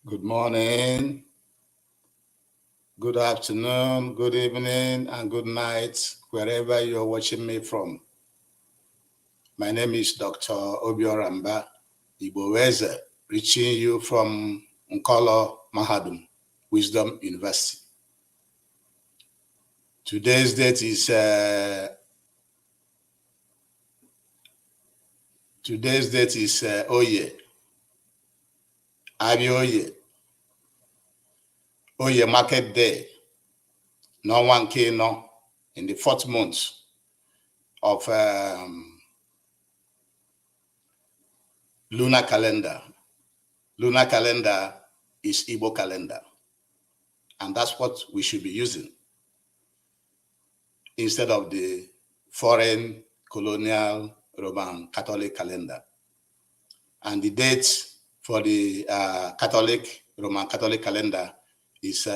Good morning, good afternoon, good evening, and good night, wherever you're watching me from. My name is Dr. Obioramba Igboeze, reaching you from Nkolo Mahadum, Wisdom University. Today's date is Oye, Abi Oye Market Day, no one can know, in the 4th month of lunar calendar. Lunar calendar is Igbo calendar. And that's what we should be using instead of the foreign colonial Roman Catholic calendar. And the date for the Roman Catholic calendar is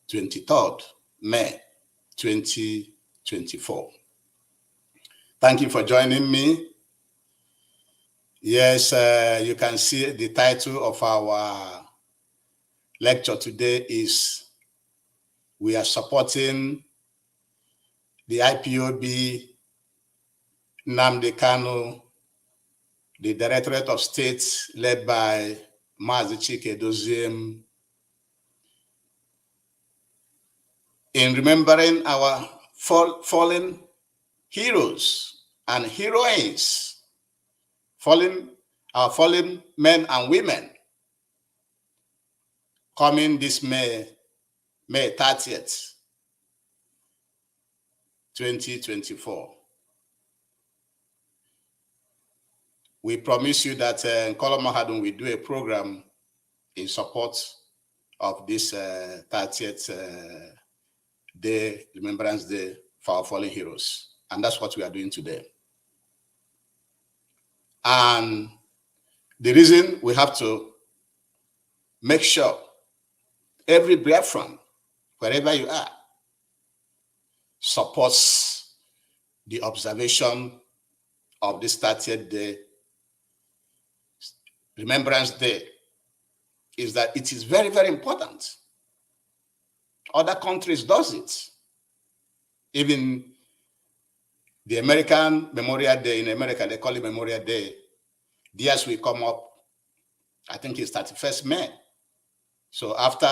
23rd May 2024. Thank you for joining me. Yes, you can see the title of our lecture today is we are supporting the IPOB Nnamdi Kanu, the Directorate of State led by Chika Edoziem, in remembering our fallen heroes and heroines, our fallen men and women, coming this May 30th, 2024. We promise you that in Nkolo Mahadum we do a program in support of this 30th day, Remembrance Day for our fallen heroes. And that's what we are doing today. And the reason we have to make sure every Biafran, wherever you are, supports the observation of this 30th day, Remembrance Day, is that it is very, very important. Other countries does it. Even the American Memorial Day, in America, they call it Memorial Day. Theirs will come up, I think it's 31st May. So after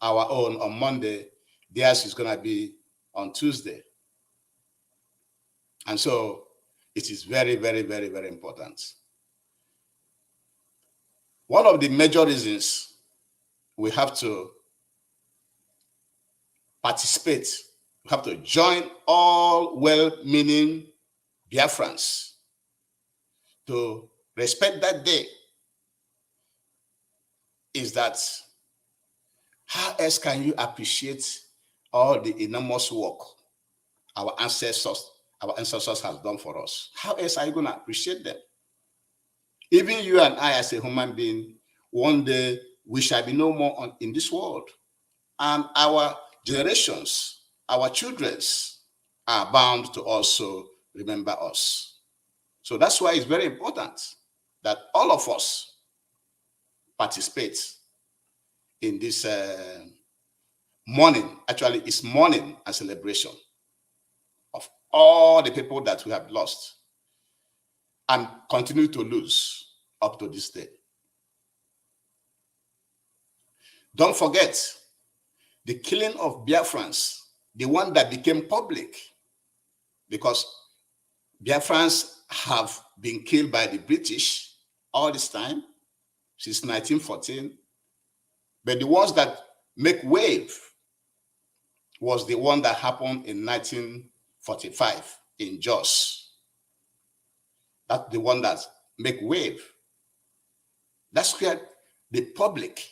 our own on Monday, theirs is going to be on Tuesday. And so it is very, very, very, very important. One of the major reasons we have to participate, we have to join all well-meaning Biafrans to respect that day is that how else can you appreciate all the enormous work our ancestors have done for us? How else are you going to appreciate them? Even you and I as a human being, one day we shall be no more in this world. And our generations, our children's are bound to also remember us. So that's why it's very important that all of us participate in this mourning. Actually, it's mourning and celebration of all the people that we have lost and continue to lose up to this day. Don't forget the killing of Biafrans, the one that became public, because Biafrans have been killed by the British all this time, since 1914. But the ones that make wave was the one that happened in 1945 in Jos. That's the one that make wave. That's where the public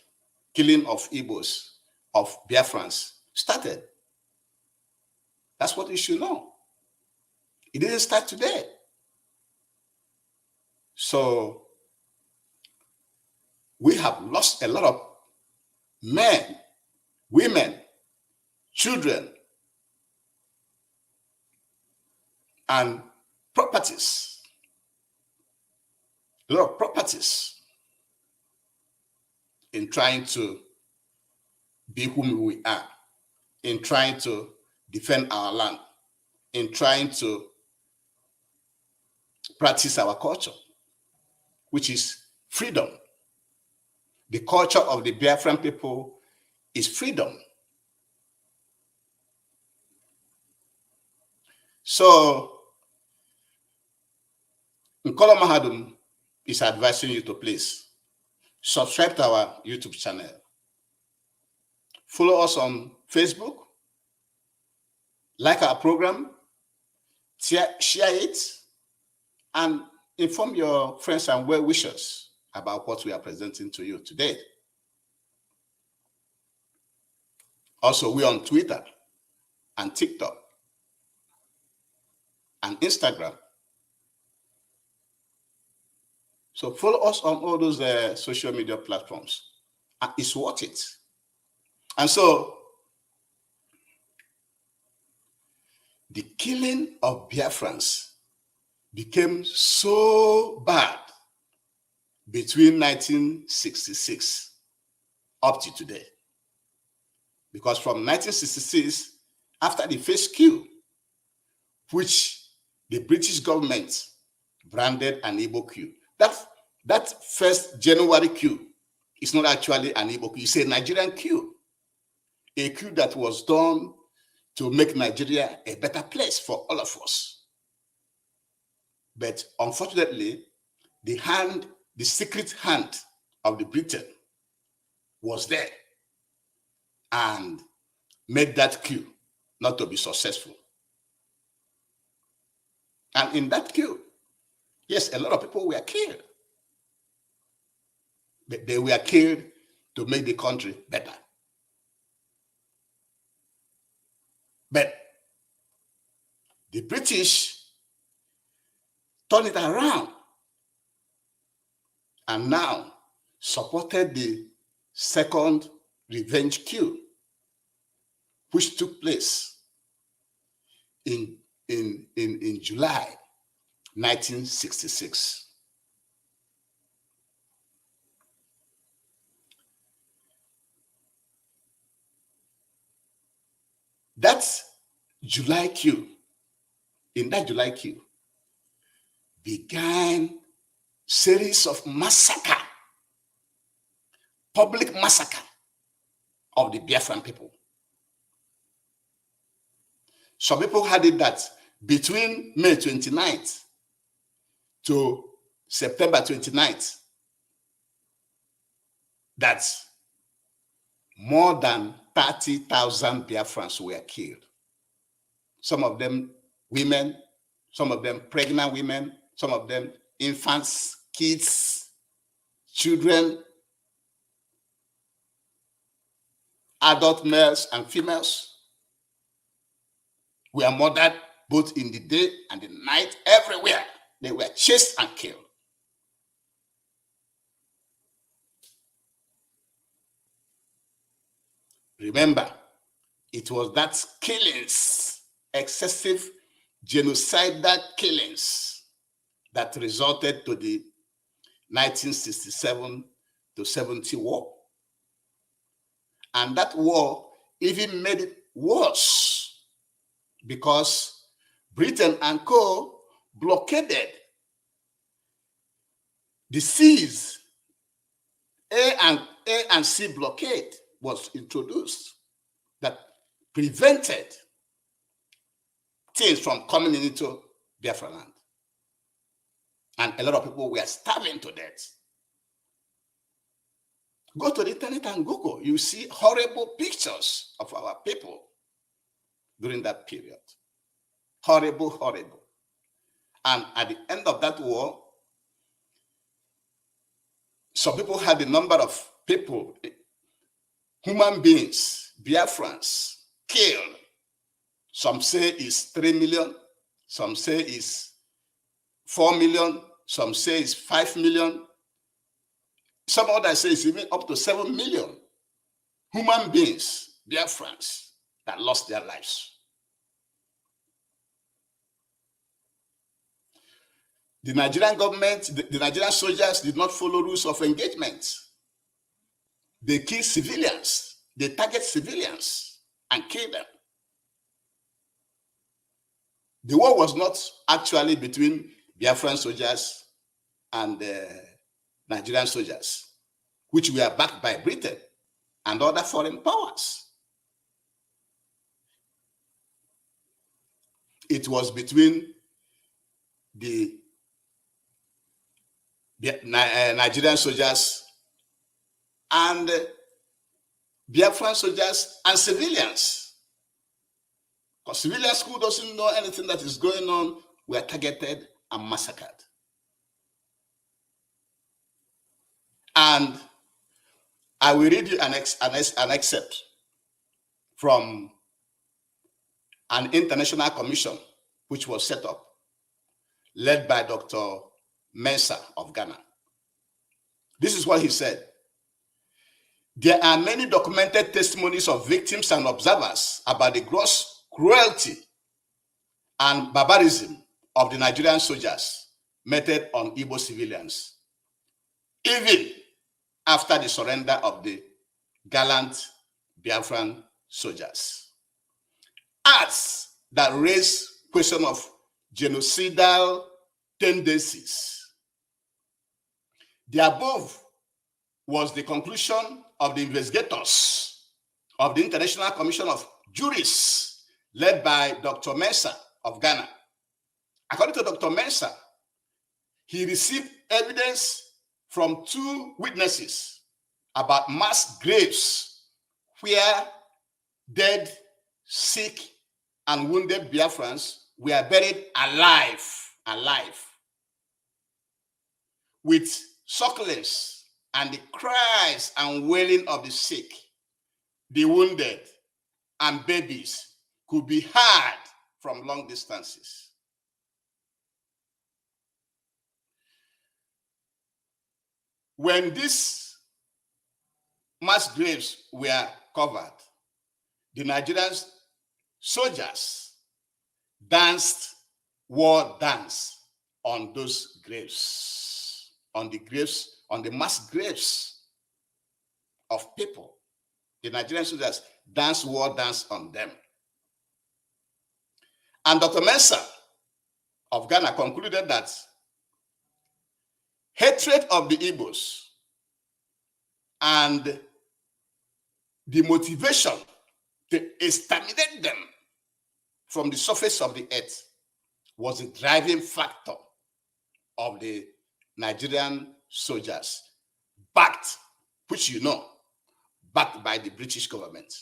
killing of Igbos, of Biafrans started. That's what you should know. It didn't start today. So we have lost a lot of men, women, children, and properties. A lot of properties. in trying to be whom we are, in trying to defend our land, in trying to practice our culture, which is freedom. The culture of the Biafran people is freedom. So, Nkolo Mahadum is advising you to please subscribe to our YouTube channel. Follow us on Facebook. Like our program. Share it. And inform your friends and well-wishers about what we are presenting to you today. Also, we're on Twitter and TikTok and Instagram. So follow us on all those social media platforms. And it's worth it. And so, the killing of Biafrans became so bad between 1966 up to today. Because from 1966, after the first coup, which the British government branded an Igbo coup, that first January coup is not actually an Igbo coup, it's a Nigerian coup. A coup that was done to make Nigeria a better place for all of us. But unfortunately, the secret hand of the Britain was there and made that coup not to be successful. And in that coup, yes, a lot of people were killed. But they were killed to make the country better. But the British turned it around and now supported the second revenge coup, which took place in July 1966. That July coup, in that July coup, began series of massacre, public massacre of the Biafran people. Some people had it that between May 29th to September 29th, that more than 30,000 Biafrans were killed. Some of them women, some of them pregnant women, some of them infants, kids, children, adult males and females were murdered both in the day and the night, everywhere. They were chased and killed. Remember, it was that killings, excessive genocidal killings, that resulted to the 1967 to 70 war. And that war even made it worse because Britain and Co. blockaded the seas. A and C blockade was introduced that prevented things from coming into Biafra land. And a lot of people were starving to death. Go to the internet and Google. You see horrible pictures of our people during that period. Horrible, horrible. And at the end of that war, some people had the number of people, human beings, Biafrans, killed. Some say it's 3 million. Some say it's 4 million. Some say it's 5 million. Some others say it's even up to 7 million human beings, Biafrans, that lost their lives. The Nigerian government, the Nigerian soldiers did not follow rules of engagement. They kill civilians. They target civilians and kill them. The war was not actually between Biafran soldiers and Nigerian soldiers, which were backed by Britain and other foreign powers. It was between the Nigerian soldiers and Biafran soldiers and civilians. Because civilians who doesn't know anything that is going on were targeted and massacred. And I will read you an excerpt from an international commission which was set up, led by Dr. Mensah of Ghana. This is what he said. There are many documented testimonies of victims and observers about the gross cruelty and barbarism of the Nigerian soldiers meted on Igbo civilians, even after the surrender of the gallant Biafran soldiers. Acts that raise question of genocidal tendencies. The above was the conclusion of the investigators of the International Commission of Jurists, led by Dr. Mensah of Ghana. According to Dr. Mensah, he received evidence from 2 witnesses about mass graves where dead, sick, and wounded Biafrans were buried alive, with sucklings and the cries and wailing of the sick, the wounded, and babies could be heard from long distances. When these mass graves were covered, the Nigerian soldiers danced war dance on those graves, on the mass graves of people. The Nigerian soldiers danced war dance on them. And Dr. Mensah of Ghana concluded that hatred of the Igbos and the motivation to exterminate them from the surface of the earth was the driving factor of the Nigerian soldiers, backed by the British government.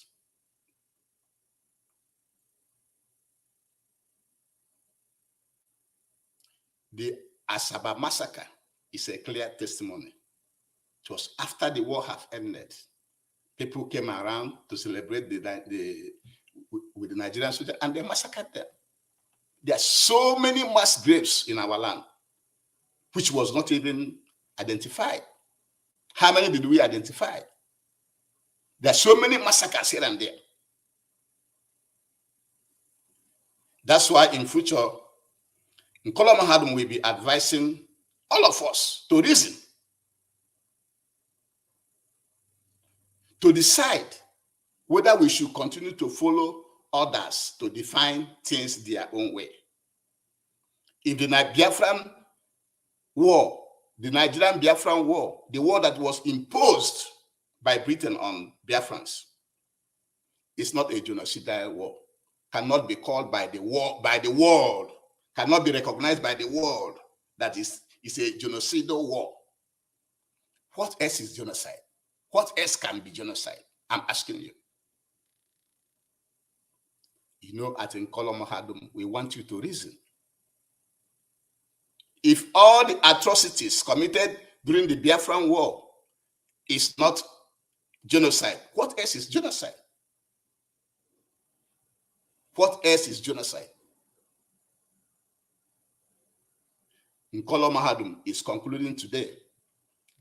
The Asaba massacre is a clear testimony. It was after the war had ended. People came around to celebrate with the Nigerian soldiers, and they massacred them. There are so many mass graves in our land, which was not even identified. How many did we identify? There are so many massacres here and there. That's why in future, Nkola Mahadum will be advising all of us to reason, to decide whether we should continue to follow others to define things their own way. If the Biafran war, the Nigerian Biafran war, the war that was imposed by Britain on Biafrans, is not a genocidal war, cannot be called by the world, cannot be recognized by the world that is a genocidal war. What else is genocide? What else can be genocide? I'm asking you. You know, at Nkola Mahadum, we want you to reason. If all the atrocities committed during the Biafran war is not genocide, what else is genocide? What else is genocide? Nkola Mahadum is concluding today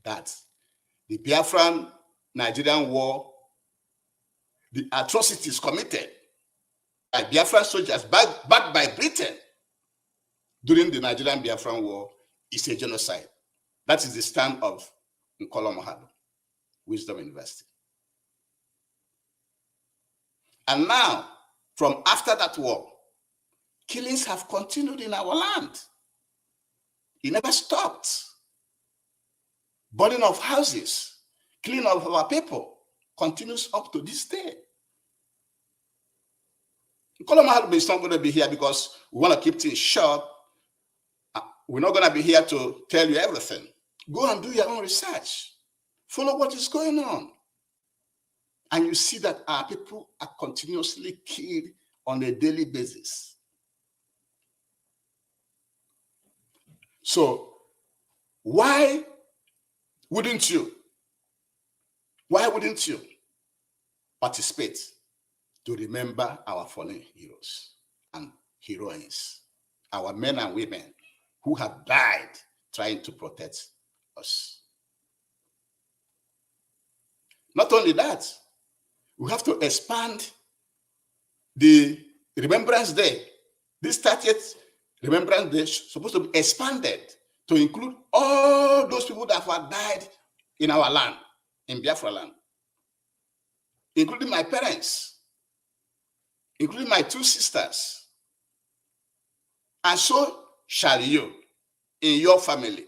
that the Biafran Nigerian war, the atrocities committed by Biafran soldiers backed by Britain during the Nigerian Biafran war is a genocide. That is the stand of Nkola Mahadum, Wisdom University. And now, from after that war, killings have continued in our land. It never stopped. Burning of houses, killing of our people continues up to this day. Koloma is not going to be here because we want to keep things short. We're not going to be here to tell you everything. Go and do your own research. Follow what is going on. And you see that our people are continuously killed on a daily basis. So why wouldn't you participate to remember our fallen heroes and heroines, our men and women who have died trying to protect us? Not only that, we have to expand the Remembrance Day. This 30th Remembrance Day is supposed to be expanded to include all those people that have died in our land, in Biafra land, including my parents, including my 2 sisters. And so shall you in your family,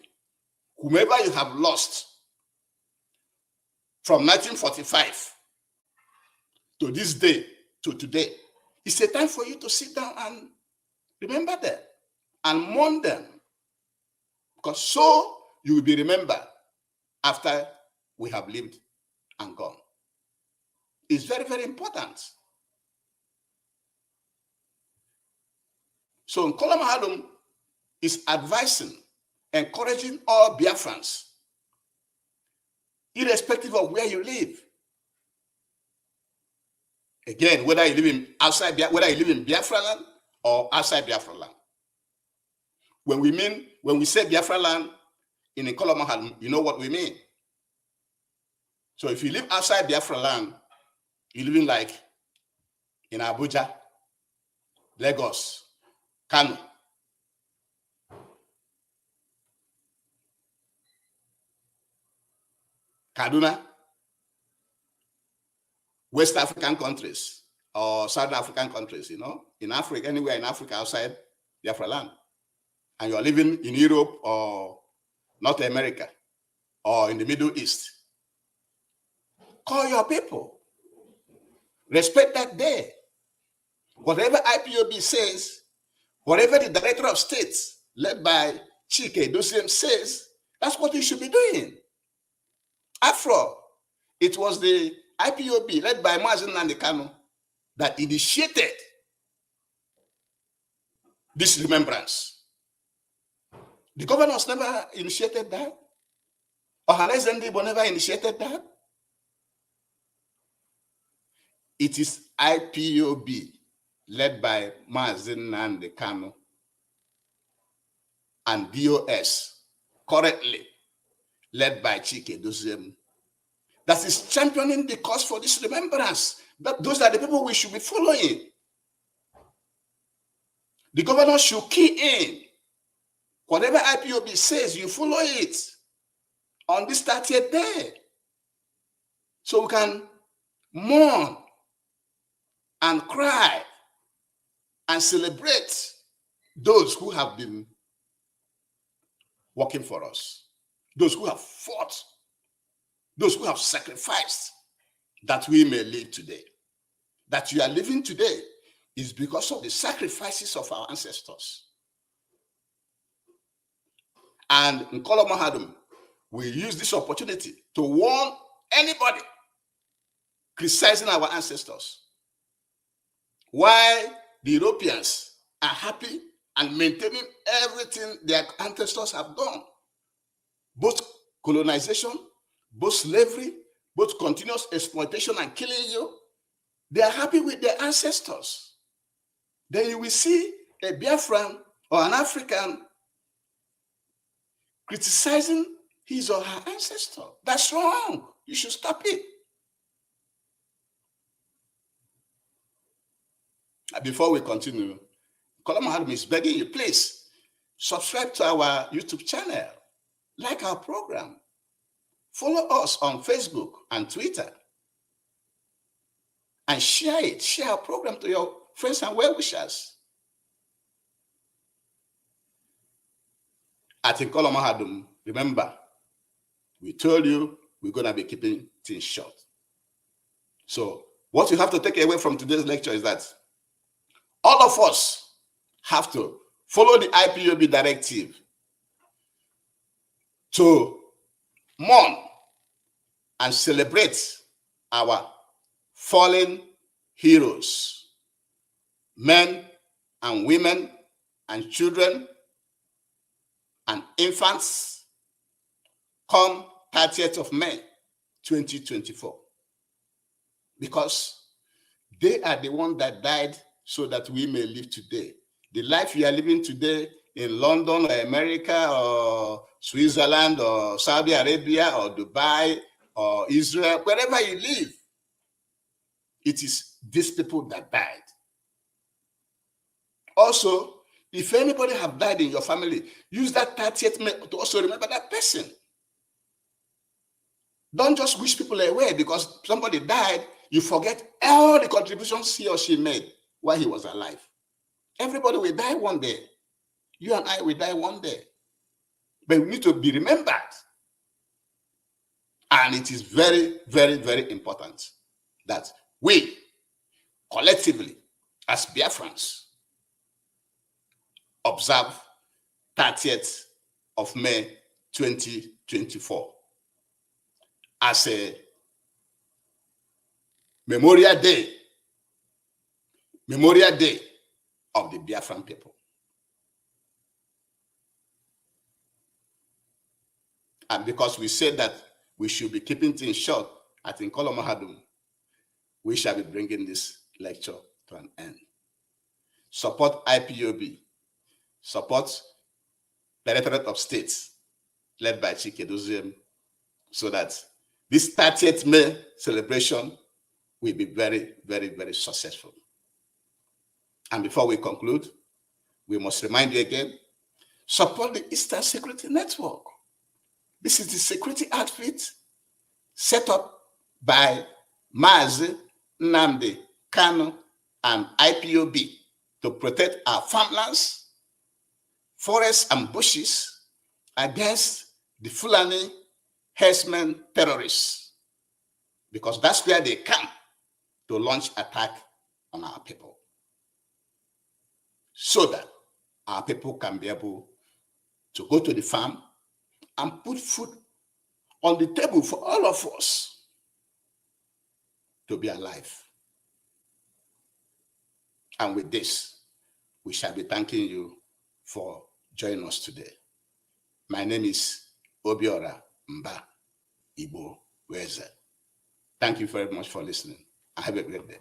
whomever you have lost from 1945 to this day, to today. It's a time for you to sit down and remember them and mourn them, because so you will be remembered after we have lived and gone. It's very, very important. So Nkola Mahadum is advising, encouraging all Biafrans, irrespective of where you live. Again, whether you live in Biafra land or outside Biafra land. When we say Biafra land in Nkola Mahadum, you know what we mean. So if you live outside Biafra land, you're living like in Abuja, Lagos, Kano, Kaduna, West African countries or South African countries, in Africa, anywhere in Africa outside Biafra land, and you're living in Europe or North America or in the Middle East, call your people. Respect that day. Whatever IPOB says, whatever the Director of State, led by Chika Edoziem, says, that's what you should be doing. Afro, it was the IPOB, led by Mazen Nandekano, that initiated this remembrance. The governors never initiated that. Ohanaeze Ndigbo never initiated that. It is IPOB, led by Mazen Nandekano, and DOS, currently led by Chika Edoziem, that is championing the cause for this remembrance. Those are the people we should be following. The governor should key in. Whatever IPOB says, you follow it on this 30th day. So we can mourn and cry and celebrate those who have been working for us, those who have fought, those who have sacrificed, that we may live today. That you are living today is because of the sacrifices of our ancestors. And Nkola Mahadum will use this opportunity to warn anybody criticizing our ancestors. Why the Europeans are happy and maintaining everything their ancestors have done. Both colonization, both slavery, both continuous exploitation and killing you. They are happy with their ancestors. Then you will see a Biafran or an African criticizing his or her ancestor. That's wrong. You should stop it. Before we continue, Nkola Mahadum is begging you, please subscribe to our YouTube channel, like our program, follow us on Facebook and Twitter, and share it. Share our program to your friends and well-wishers. At Nkola Mahadum, remember, we told you we're going to be keeping things short. So what you have to take away from today's lecture is that all of us have to follow the IPOB directive to mourn and celebrate our fallen heroes, men and women and children and infants, come 30th of May, 2024. Because they are the ones that died so that we may live today. The life you are living today in London or America or Switzerland or Saudi Arabia or Dubai or Israel, wherever you live, it is these people that died. Also, if anybody have died in your family, use that 30th May to also remember that person. Don't just wish people away because somebody died. You forget all the contributions he or she made while he was alive. Everybody will die one day. You and I will die one day. But we need to be remembered. And it is very, very, very important that we collectively, as Biafrans, observe 30th of May 2024 as a Memorial Day of the Biafran people. And because we said that we should be keeping things short at Nkola Mahadum, we shall be bringing this lecture to an end. Support IPOB, support Directorate of State, led by Chika Edoziem, so that this 30th May celebration will be very, very, very successful. And before we conclude, we must remind you again, support the Eastern Security Network. This is the security outfit set up by Mazi Nnamdi Kanu and IPOB to protect our farmlands, forests, and bushes against the Fulani herdsmen terrorists, because that's where they come to launch attack on our people, so that our people can be able to go to the farm and put food on the table for all of us to be alive. And with this, we shall be thanking you for joining us today. My name is Obiora Mba Igbo Weze. Thank you very much for listening. Have a great day.